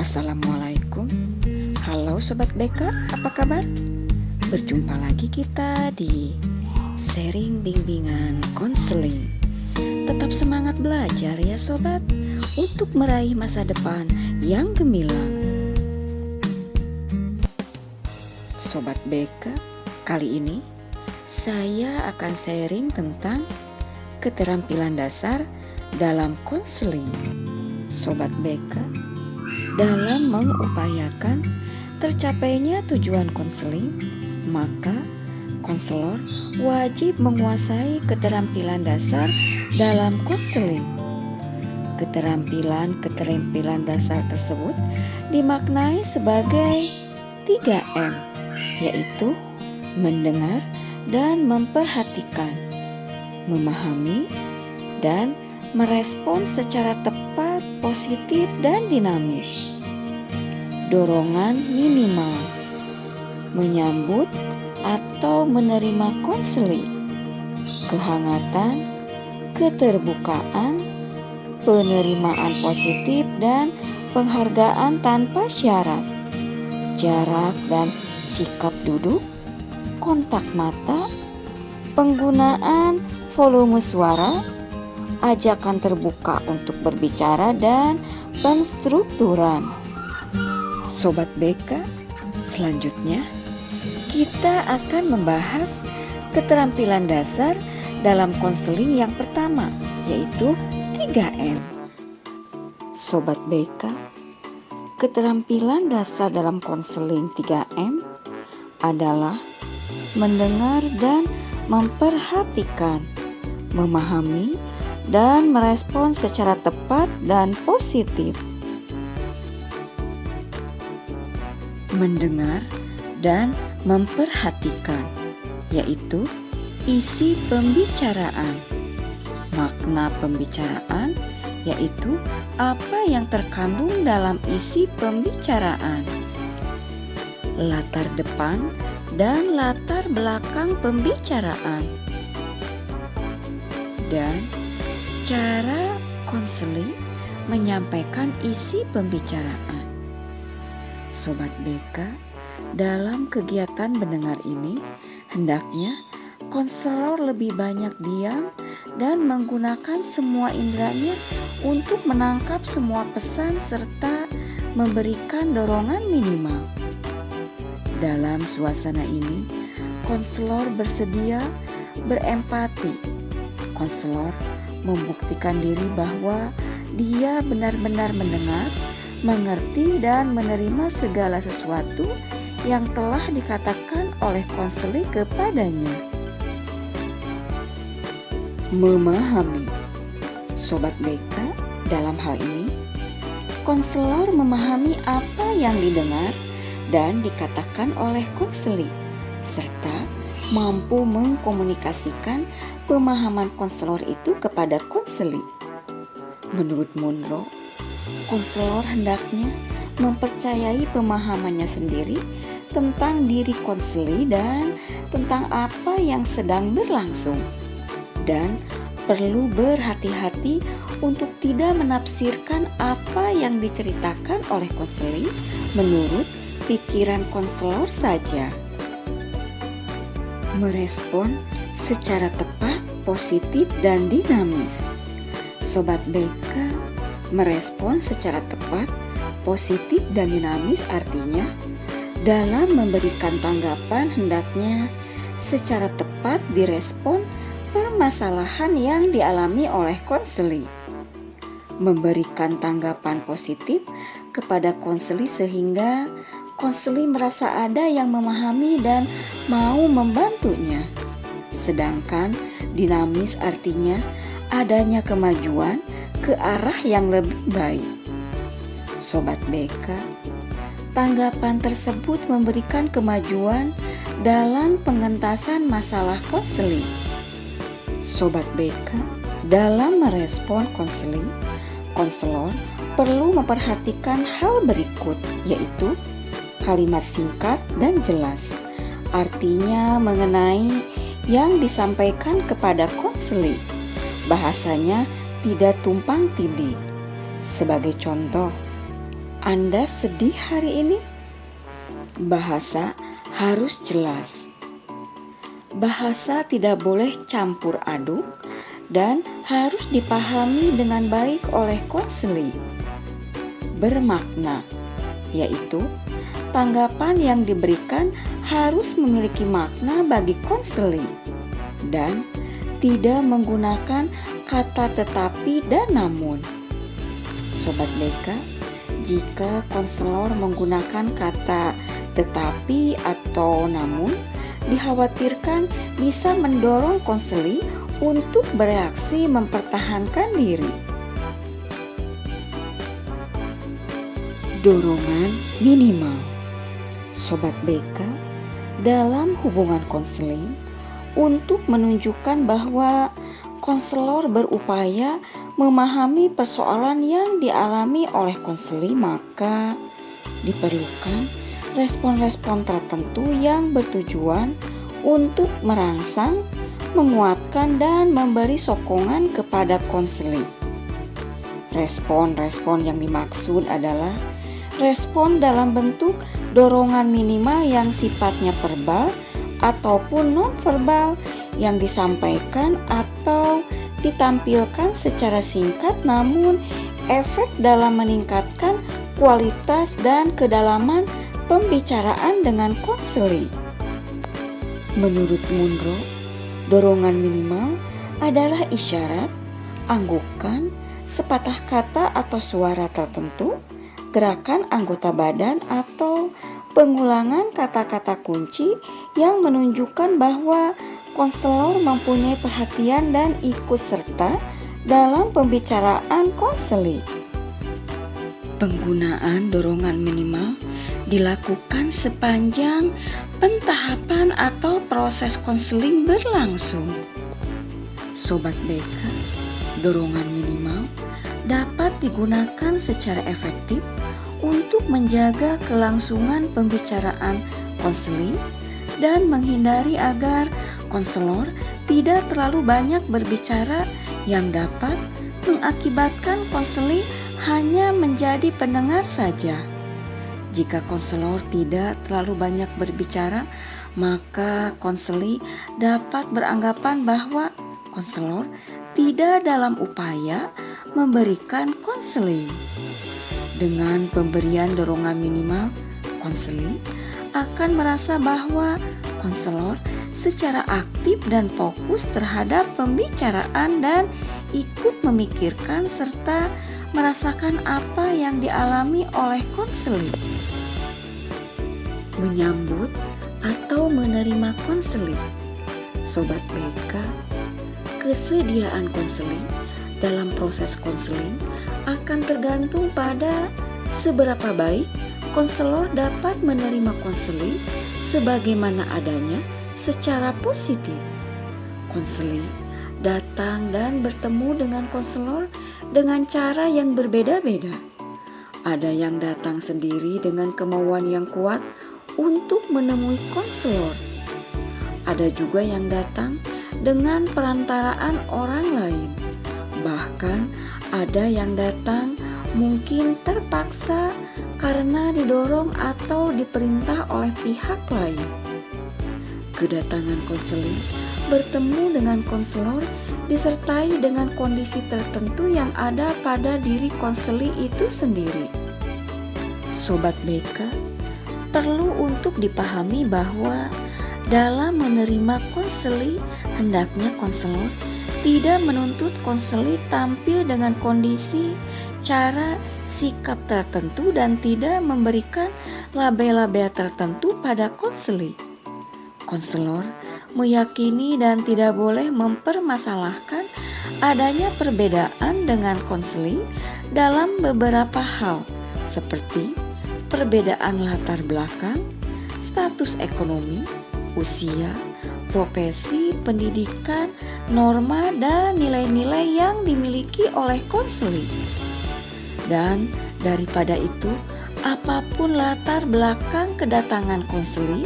Assalamualaikum. Halo Sobat BK, apa kabar? Berjumpa lagi kita di sharing bimbingan konseling. Tetap semangat belajar ya Sobat, untuk meraih masa depan yang gemilang. Sobat BK, kali ini saya akan sharing tentang keterampilan dasar dalam konseling. Sobat BK, dalam mengupayakan tercapainya tujuan konseling, maka konselor wajib menguasai keterampilan dasar dalam konseling. Keterampilan dasar tersebut dimaknai sebagai 3M, yaitu mendengar dan memperhatikan, memahami, dan merespon secara tepat, positif, dan dinamis. Dorongan minimal, menyambut atau menerima konseling, kehangatan, keterbukaan, penerimaan positif, dan penghargaan tanpa syarat, jarak dan sikap duduk, kontak mata, penggunaan volume suara, ajakan terbuka untuk berbicara, dan penstrukturan. Sobat BK, selanjutnya kita akan membahas keterampilan dasar dalam konseling yang pertama, yaitu 3M. Sobat BK, keterampilan dasar dalam konseling 3M adalah mendengar dan memperhatikan, memahami dan merespon secara tepat dan positif. Mendengar dan memperhatikan, yaitu isi pembicaraan. Makna pembicaraan yaitu apa yang terkandung dalam isi pembicaraan. Latar depan dan latar belakang pembicaraan. Dan cara konseling menyampaikan isi pembicaraan. Sobat BK, dalam kegiatan mendengar ini, hendaknya konselor lebih banyak diam dan menggunakan semua inderanya untuk menangkap semua pesan serta memberikan dorongan minimal. Dalam suasana ini, konselor bersedia berempati. Konselor membuktikan diri bahwa dia benar-benar mendengar, mengerti, dan menerima segala sesuatu yang telah dikatakan oleh konseling kepadanya. Memahami. Sobat BK, dalam hal ini, konselor memahami apa yang didengar dan dikatakan oleh konseling, serta mampu mengkomunikasikan pemahaman konselor itu kepada konseling. Menurut Monroe, konselor hendaknya mempercayai pemahamannya sendiri tentang diri konseling dan tentang apa yang sedang berlangsung, dan perlu berhati-hati untuk tidak menafsirkan apa yang diceritakan oleh konseling menurut pikiran konselor saja. Merespon secara tepat, positif, dan dinamis. Sobat BK, merespon secara tepat, positif, dan dinamis artinya dalam memberikan tanggapan hendaknya secara tepat direspon permasalahan yang dialami oleh konseling. Memberikan tanggapan positif kepada konseling sehingga konseling merasa ada yang memahami dan mau membantunya. Sedangkan dinamis artinya adanya kemajuan ke arah yang lebih baik. Sobat BK, tanggapan tersebut memberikan kemajuan dalam pengentasan masalah konseling. Sobat BK, dalam merespon konseling, konselor perlu memperhatikan hal berikut, yaitu kalimat singkat dan jelas, artinya mengenai yang disampaikan kepada konseling. Bahasanya tidak tumpang tindih. Sebagai contoh, Anda sedih hari ini? Bahasa harus jelas. Bahasa tidak boleh campur aduk dan harus dipahami dengan baik oleh konselor. Bermakna, yaitu tanggapan yang diberikan harus memiliki makna bagi konselor dan tidak menggunakan kata tetapi dan namun. Sobat BK, jika konselor menggunakan kata tetapi atau namun, dikhawatirkan bisa mendorong konselor untuk bereaksi mempertahankan diri. Dorongan minimal. Sobat BK, dalam hubungan konseling, untuk menunjukkan bahwa konselor berupaya memahami persoalan yang dialami oleh konselor, maka diperlukan respon-respon tertentu yang bertujuan untuk merangsang, menguatkan, dan memberi sokongan kepada konselor. Respon-respon yang dimaksud adalah respon dalam bentuk dorongan minimal yang sifatnya verbal ataupun non-verbal yang disampaikan atau ditampilkan secara singkat, namun efek dalam meningkatkan kualitas dan kedalaman pembicaraan dengan konselor. Menurut Munro, dorongan minimal adalah isyarat, anggukan, sepatah kata atau suara tertentu, gerakan anggota badan atau pengulangan kata-kata kunci yang menunjukkan bahwa konselor mempunyai perhatian dan ikut serta dalam pembicaraan konselor. Penggunaan dorongan minimal dilakukan sepanjang pentahapan atau proses konseling berlangsung. Sobat BK, dorongan minimal dapat digunakan secara efektif untuk menjaga kelangsungan pembicaraan konseling dan menghindari agar konselor tidak terlalu banyak berbicara yang dapat mengakibatkan konselor hanya menjadi pendengar saja. Jika konselor tidak terlalu banyak berbicara, maka konselor dapat beranggapan bahwa konselor tidak dalam upaya memberikan konseling. Dengan pemberian dorongan minimal, konselor akan merasa bahwa konselor secara aktif dan fokus terhadap pembicaraan dan ikut memikirkan serta merasakan apa yang dialami oleh konselor. Menyambut atau menerima konselor. Sobat BK, kesediaan konselor dalam proses konseling akan tergantung pada seberapa baik konselor dapat menerima konselor sebagaimana adanya secara positif. Konselor datang dan bertemu dengan konselor dengan cara yang berbeda-beda. Ada yang datang sendiri dengan kemauan yang kuat untuk menemui konselor. Ada juga yang datang dengan perantaraan orang lain. Bahkan ada yang datang mungkin terpaksa karena didorong atau diperintah oleh pihak lain. Kedatangan konselor bertemu dengan konselor disertai dengan kondisi tertentu yang ada pada diri konselor itu sendiri. Sobat BK, perlu untuk dipahami bahwa dalam menerima konselor, hendaknya konselor tidak menuntut konselor tampil dengan kondisi, cara, sikap tertentu dan tidak memberikan label-label tertentu pada konselor. Konselor meyakini dan tidak boleh mempermasalahkan adanya perbedaan dengan konselor dalam beberapa hal seperti perbedaan latar belakang, status ekonomi, usia, profesi, pendidikan, norma, dan nilai-nilai yang dimiliki oleh konselor. Dan daripada itu, apapun latar belakang kedatangan konselor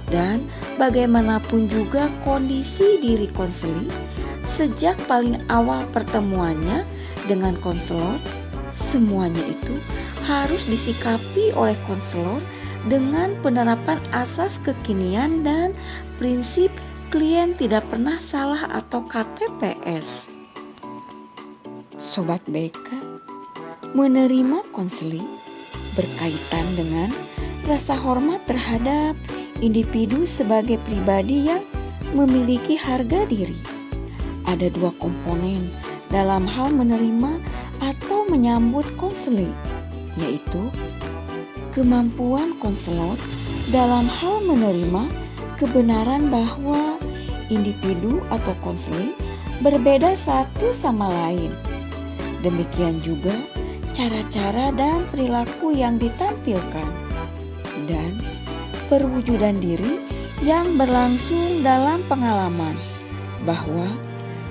dan bagaimanapun juga kondisi diri konselor sejak paling awal pertemuannya dengan konselor, semuanya itu harus disikapi oleh konselor dengan penerapan asas kekinian dan prinsip klien tidak pernah salah atau KTPS. Sobat BK, menerima konseling berkaitan dengan rasa hormat terhadap individu sebagai pribadi yang memiliki harga diri. Ada dua komponen dalam hal menerima atau menyambut konseling, yaitu kemampuan konselor dalam hal menerima kebenaran bahwa individu atau konseling berbeda satu sama lain. Demikian juga cara-cara dan perilaku yang ditampilkan dan perwujudan diri yang berlangsung dalam pengalaman bahwa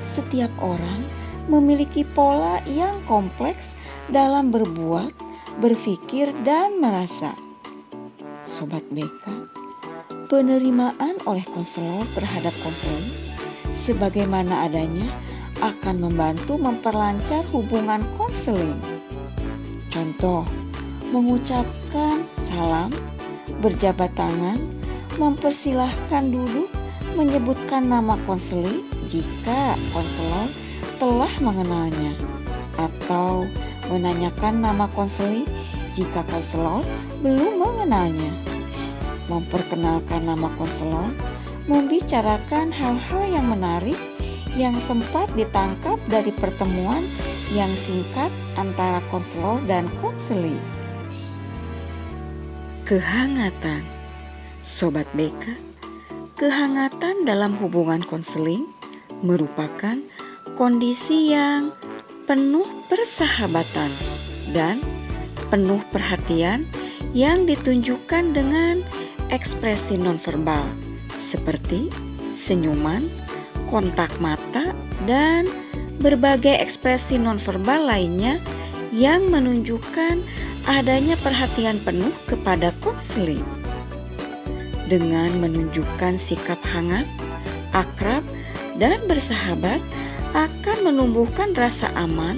setiap orang memiliki pola yang kompleks dalam berbuat, berpikir, dan merasa. Sobat BK, penerimaan oleh konselor terhadap konseling sebagaimana adanya akan membantu memperlancar hubungan konseling. Contoh, mengucapkan salam, berjabat tangan, mempersilahkan duduk, menyebutkan nama konseling jika konselor telah mengenalnya, atau menanyakan nama konseling jika konselor belum mengenalnya. Memperkenalkan nama konselor, membicarakan hal-hal yang menarik yang sempat ditangkap dari pertemuan yang singkat antara konselor dan konseling. Kehangatan. Sobat BK, kehangatan dalam hubungan konseling merupakan kondisi yang penuh persahabatan dan penuh perhatian yang ditunjukkan dengan ekspresi nonverbal seperti senyuman, kontak mata, dan berbagai ekspresi nonverbal lainnya yang menunjukkan adanya perhatian penuh kepada konseling. Dengan menunjukkan sikap hangat, akrab, dan bersahabat akan menumbuhkan rasa aman,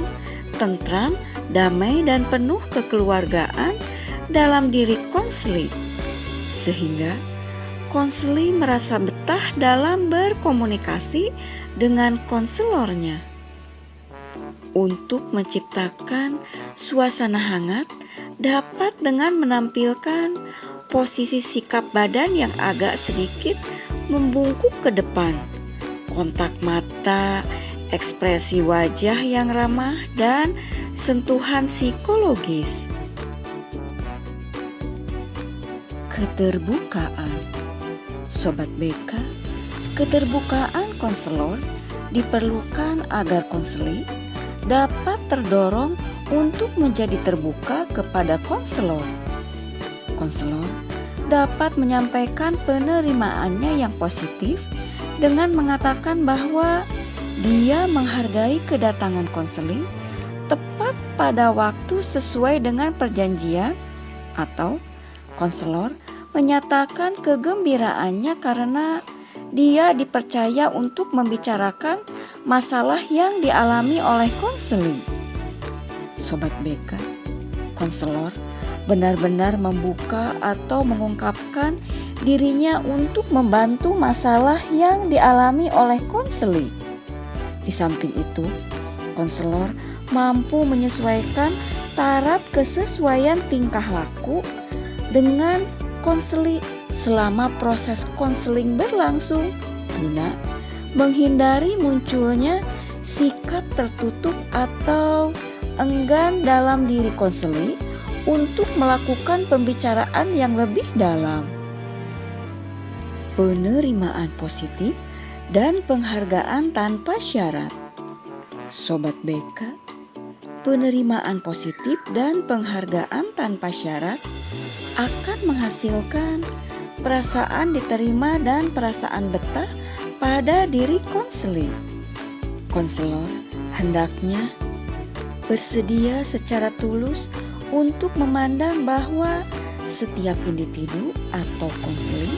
tentram, damai, dan penuh kekeluargaan dalam diri konseling, sehingga konseling merasa betah dalam berkomunikasi dengan konselornya. Untuk menciptakan suasana hangat dapat dengan menampilkan posisi sikap badan yang agak sedikit membungkuk ke depan, kontak mata, ekspresi wajah yang ramah, dan sentuhan psikologis. Keterbukaan. Sobat BK, keterbukaan konselor diperlukan agar konseling dapat terdorong untuk menjadi terbuka kepada konselor. Konselor dapat menyampaikan penerimaannya yang positif dengan mengatakan bahwa dia menghargai kedatangan konseling tepat pada waktu sesuai dengan perjanjian, atau konselor menyatakan kegembiraannya karena dia dipercaya untuk membicarakan masalah yang dialami oleh konseling. Sobat BK, konselor benar-benar membuka atau mengungkapkan dirinya untuk membantu masalah yang dialami oleh konseling. Di samping itu, konselor mampu menyesuaikan taraf kesesuaian tingkah laku dengan konseling selama proses konseling berlangsung guna menghindari munculnya sikap tertutup atau enggan dalam diri konseling untuk melakukan pembicaraan yang lebih dalam. Penerimaan positif dan penghargaan tanpa syarat. Sobat BK, penerimaan positif dan penghargaan tanpa syarat akan menghasilkan perasaan diterima dan perasaan betah pada diri konseling. Konselor hendaknya bersedia secara tulus untuk memandang bahwa setiap individu atau konseling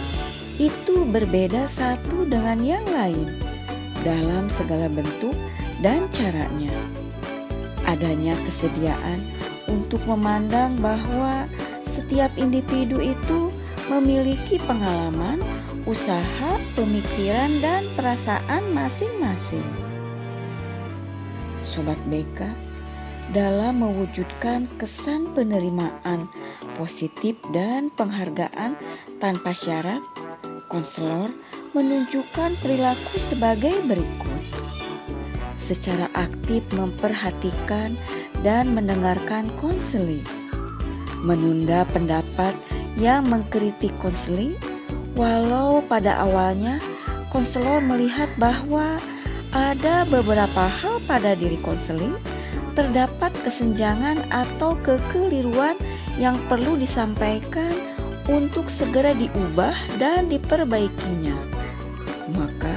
itu berbeda satu dengan yang lain dalam segala bentuk dan caranya. Adanya kesediaan untuk memandang bahwa setiap individu itu memiliki pengalaman, usaha, pemikiran, dan perasaan masing-masing. Sobat BK, dalam mewujudkan kesan penerimaan positif dan penghargaan tanpa syarat, konselor menunjukkan perilaku sebagai berikut. Secara aktif memperhatikan dan mendengarkan konseling, menunda pendapat yang mengkritik konseling, walau pada awalnya konselor melihat bahwa ada beberapa hal pada diri konseling, terdapat kesenjangan atau kekeliruan yang perlu disampaikan untuk segera diubah dan diperbaikinya. Maka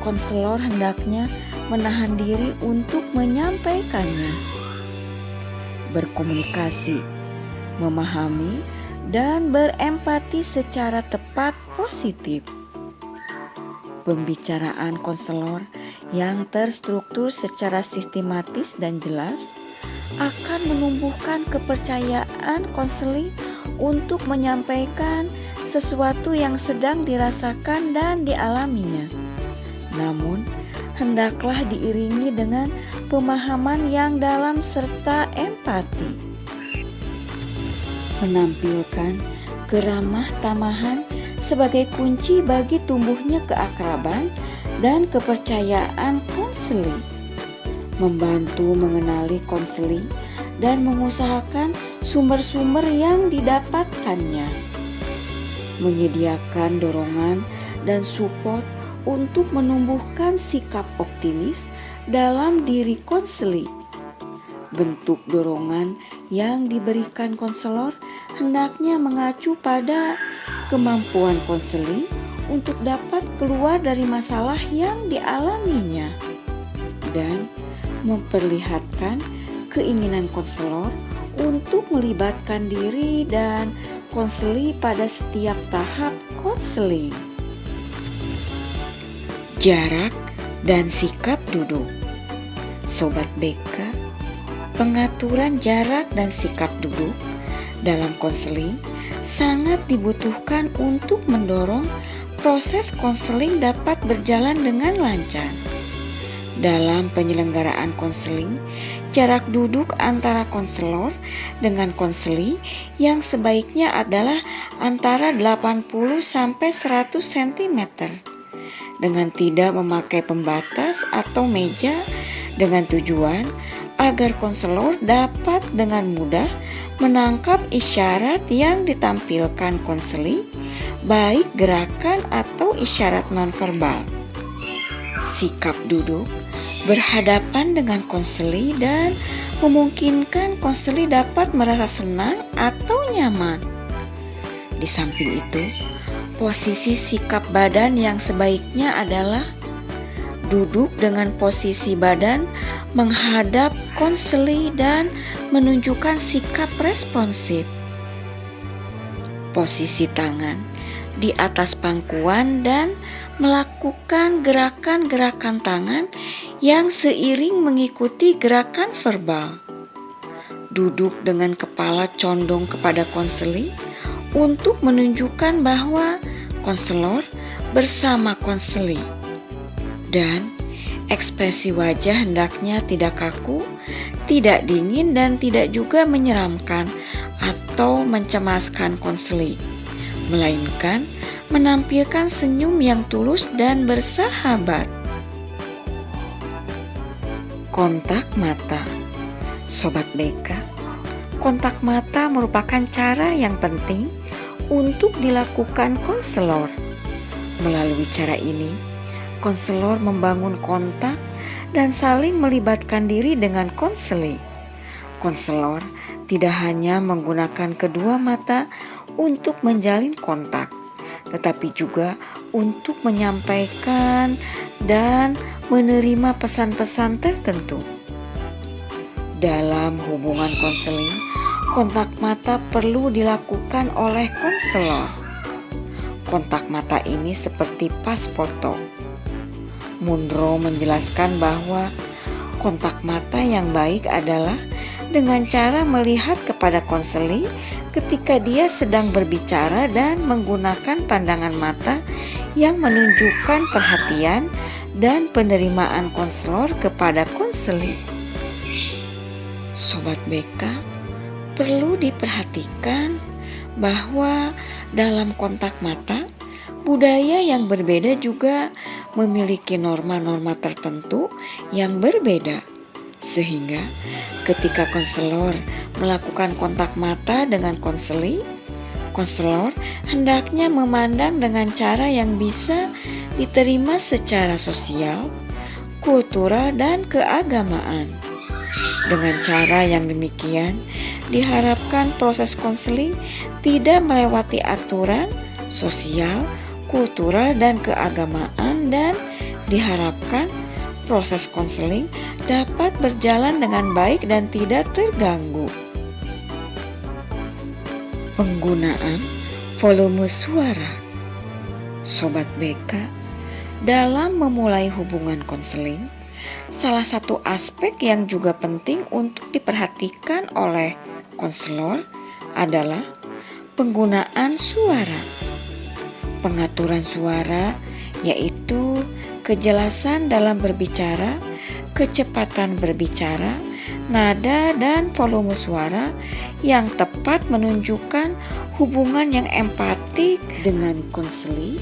konselor hendaknya menahan diri untuk menyampaikannya. Berkomunikasi, memahami, dan berempati secara tepat positif. Pembicaraan konselor yang terstruktur secara sistematis dan jelas akan menumbuhkan kepercayaan konseling untuk menyampaikan sesuatu yang sedang dirasakan dan dialaminya. Namun, hendaklah diiringi dengan pemahaman yang dalam serta empati. Menampilkan keramah tamahan sebagai kunci bagi tumbuhnya keakraban dan kepercayaan konseling. Membantu mengenali konseling dan mengusahakan sumber-sumber yang didapatkannya. Menyediakan dorongan dan support untuk menumbuhkan sikap optimis dalam diri konseling. Bentuk dorongan yang diberikan konselor hendaknya mengacu pada kemampuan konseling untuk dapat keluar dari masalah yang dialaminya dan memperlihatkan keinginan konselor untuk melibatkan diri dan konseling pada setiap tahap konseling. Jarak dan sikap duduk. Sobat BK, pengaturan jarak dan sikap duduk dalam konseling sangat dibutuhkan untuk mendorong proses konseling dapat berjalan dengan lancar. Dalam penyelenggaraan konseling, jarak duduk antara konselor dengan konseling yang sebaiknya adalah antara 80 sampai 100 cm dengan tidak memakai pembatas atau meja, dengan tujuan agar konselor dapat dengan mudah menangkap isyarat yang ditampilkan konseling, baik gerakan atau isyarat nonverbal. Sikap duduk berhadapan dengan konseling dan memungkinkan konseling dapat merasa senang atau nyaman. Di samping itu, posisi sikap badan yang sebaiknya adalah duduk dengan posisi badan menghadap konseling dan menunjukkan sikap responsif. Posisi tangan di atas pangkuan dan melakukan gerakan-gerakan tangan yang seiring mengikuti gerakan verbal. Duduk dengan kepala condong kepada konseling untuk menunjukkan bahwa konselor bersama konseling. Dan ekspresi wajah hendaknya tidak kaku, tidak dingin, dan tidak juga menyeramkan atau mencemaskan konseling, melainkan menampilkan senyum yang tulus dan bersahabat. Kontak mata. Sobat BK, kontak mata merupakan cara yang penting untuk dilakukan konselor. Melalui cara ini, konselor membangun kontak dan saling melibatkan diri dengan konseling. Konselor tidak hanya menggunakan kedua mata untuk menjalin kontak, tetapi juga untuk menyampaikan dan menerima pesan-pesan tertentu. Dalam hubungan konseling, kontak mata perlu dilakukan oleh konselor. Kontak mata ini seperti pas foto. Munro menjelaskan bahwa kontak mata yang baik adalah dengan cara melihat kepada konseling ketika dia sedang berbicara dan menggunakan pandangan mata yang menunjukkan perhatian dan penerimaan konselor kepada konseling. Sobat BK, perlu diperhatikan bahwa dalam kontak mata, budaya yang berbeda juga memiliki norma-norma tertentu yang berbeda. Sehingga ketika konselor melakukan kontak mata dengan konseling, konselor hendaknya memandang dengan cara yang bisa diterima secara sosial, kultural, dan keagamaan. Dengan cara yang demikian, diharapkan proses konseling tidak melewati aturan sosial, kultural, dan keagamaan, dan diharapkan proses konseling dapat berjalan dengan baik dan tidak terganggu. Penggunaan volume suara. Sobat BK, dalam memulai hubungan konseling, salah satu aspek yang juga penting untuk diperhatikan oleh konselor adalah penggunaan suara. Pengaturan suara yaitu kejelasan dalam berbicara, kecepatan berbicara, nada, dan volume suara yang tepat menunjukkan hubungan yang empatik dengan konseli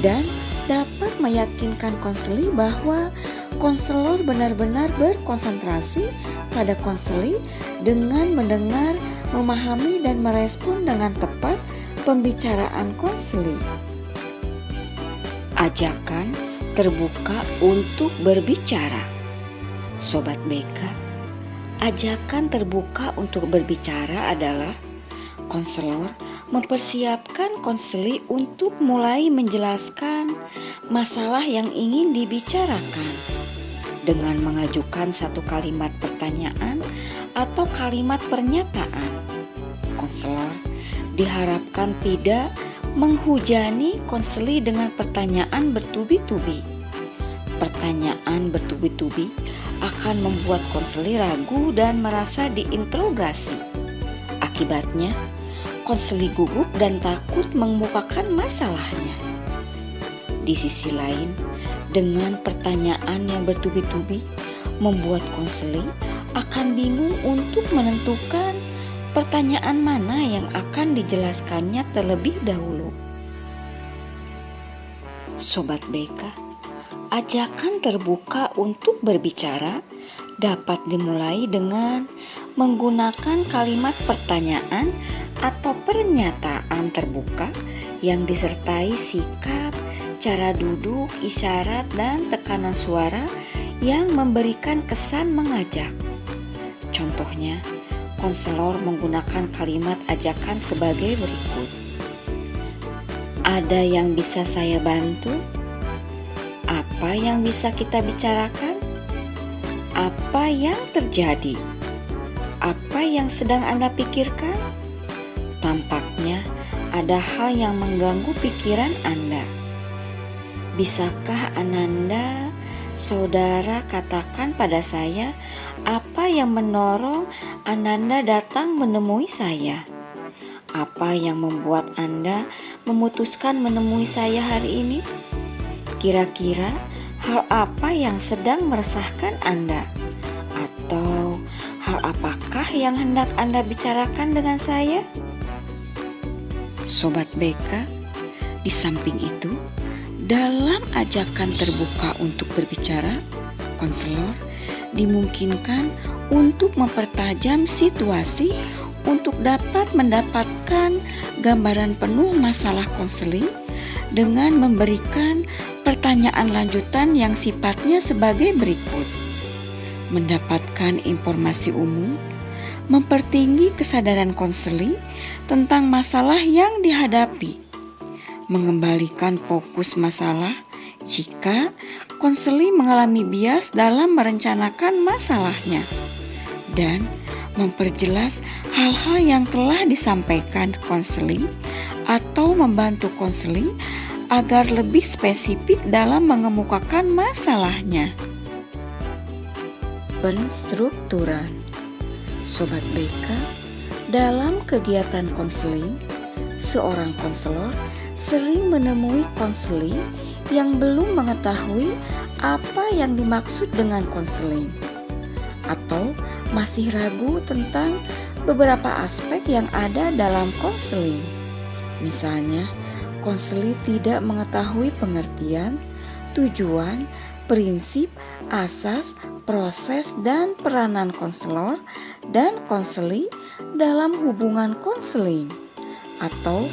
dan dapat meyakinkan konseli bahwa konselor benar-benar berkonsentrasi pada konseli dengan mendengar, memahami, dan merespon dengan tepat pembicaraan konseli. Ajakan terbuka untuk berbicara. Sobat BK, ajakan terbuka untuk berbicara adalah konselor mempersiapkan konseli untuk mulai menjelaskan masalah yang ingin dibicarakan dengan mengajukan satu kalimat pertanyaan atau kalimat pernyataan. Konselor diharapkan tidak menghujani konseli dengan pertanyaan bertubi-tubi. Pertanyaan bertubi-tubi akan membuat konseli ragu dan merasa diinterogasi. Akibatnya, konseli gugup dan takut mengemukakan masalahnya. Di sisi lain, dengan pertanyaan yang bertubi-tubi membuat konseli akan bingung untuk menentukan pertanyaan mana yang akan dijelaskannya terlebih dahulu. Sobat BK, ajakan terbuka untuk berbicara dapat dimulai dengan menggunakan kalimat pertanyaan atau pernyataan terbuka yang disertai sikap, cara duduk, isyarat, dan tekanan suara yang memberikan kesan mengajak. Contohnya, konselor menggunakan kalimat ajakan sebagai berikut. Ada yang bisa saya bantu? Apa yang bisa kita bicarakan? Apa yang terjadi? Apa yang sedang Anda pikirkan? Tampaknya ada hal yang mengganggu pikiran Anda. Bisakah Ananda, saudara, katakan pada saya apa yang mendorong Ananda datang menemui saya? Apa yang membuat Anda memutuskan menemui saya hari ini? Kira-kira hal apa yang sedang meresahkan Anda? Atau hal apakah yang hendak Anda bicarakan dengan saya? Sobat BK, di samping itu, dalam ajakan terbuka untuk berbicara, konselor dimungkinkan untuk mempertajam situasi untuk dapat mendapatkan gambaran penuh masalah konseling dengan memberikan pertanyaan lanjutan yang sifatnya sebagai berikut. Mendapatkan informasi umum, mempertinggi kesadaran konseling tentang masalah yang dihadapi, mengembalikan fokus masalah jika konseling mengalami bias dalam merencanakan masalahnya, dan memperjelas hal-hal yang telah disampaikan konseling atau membantu konseling agar lebih spesifik dalam mengemukakan masalahnya. Penstrukturan. Sobat BK, dalam kegiatan konseling, seorang konselor sering menemui konseling yang belum mengetahui apa yang dimaksud dengan konseling, atau masih ragu tentang beberapa aspek yang ada dalam konseling. Misalnya, konseling tidak mengetahui pengertian, tujuan, prinsip, asas, proses, dan peranan konselor dan konseli dalam hubungan konseling. Atau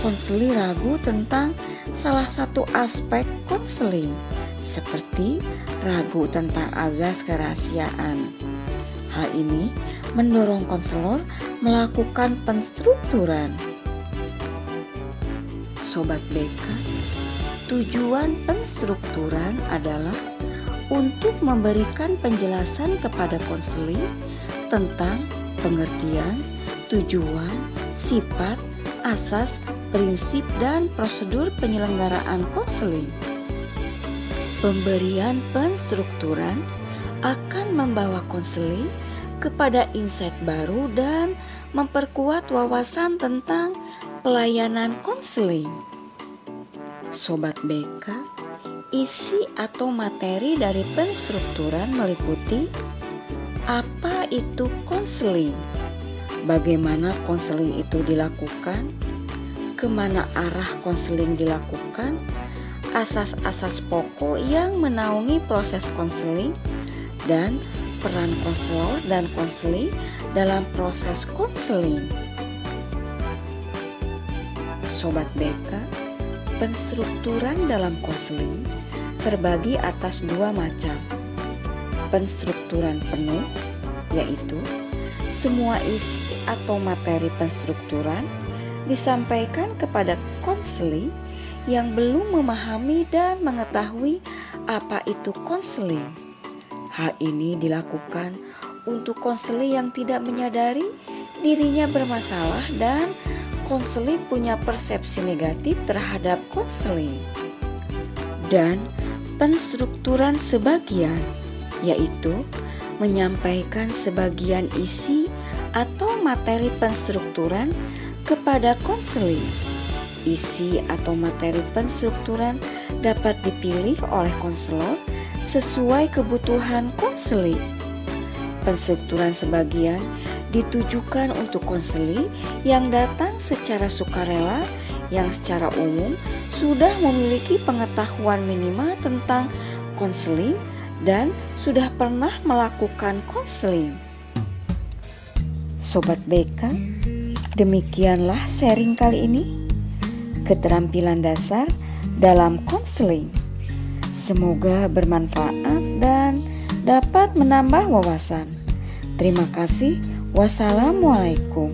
konseli ragu tentang salah satu aspek konseling, seperti ragu tentang azas kerahasiaan. Hal ini mendorong konselor melakukan penstrukturan. Sobat BK, tujuan penstrukturan adalah untuk memberikan penjelasan kepada konseling tentang pengertian, tujuan, sifat, asas, prinsip, dan prosedur penyelenggaraan konseling. Pemberian penstrukturan akan membawa konseling kepada insight baru dan memperkuat wawasan tentang pelayanan konseling. Sobat BK, isi atau materi dari penstrukturan meliputi apa itu konseling, bagaimana konseling itu dilakukan, kemana arah konseling dilakukan, asas-asas pokok yang menaungi proses konseling, dan peran konselor dan konseling dalam proses konseling. Sobat BK, penstrukturan dalam konseling terbagi atas dua macam. Penstrukturan penuh, yaitu semua isi atau materi penstrukturan disampaikan kepada konseling yang belum memahami dan mengetahui apa itu konseling. Hal ini dilakukan untuk konseling yang tidak menyadari dirinya bermasalah dan konseling punya persepsi negatif terhadap konseling. Dan penstrukturan sebagian, yaitu menyampaikan sebagian isi atau materi penstrukturan kepada konseling. Isi atau materi penstrukturan dapat dipilih oleh konselor sesuai kebutuhan konseling. Penstrukturan sebagian ditujukan untuk konseling yang datang secara sukarela yang secara umum sudah memiliki pengetahuan minimal tentang konseling dan sudah pernah melakukan konseling. Sobat BK, demikianlah sharing kali ini. Keterampilan dasar dalam konseling. Semoga bermanfaat dan dapat menambah wawasan. Terima kasih. Wassalamualaikum.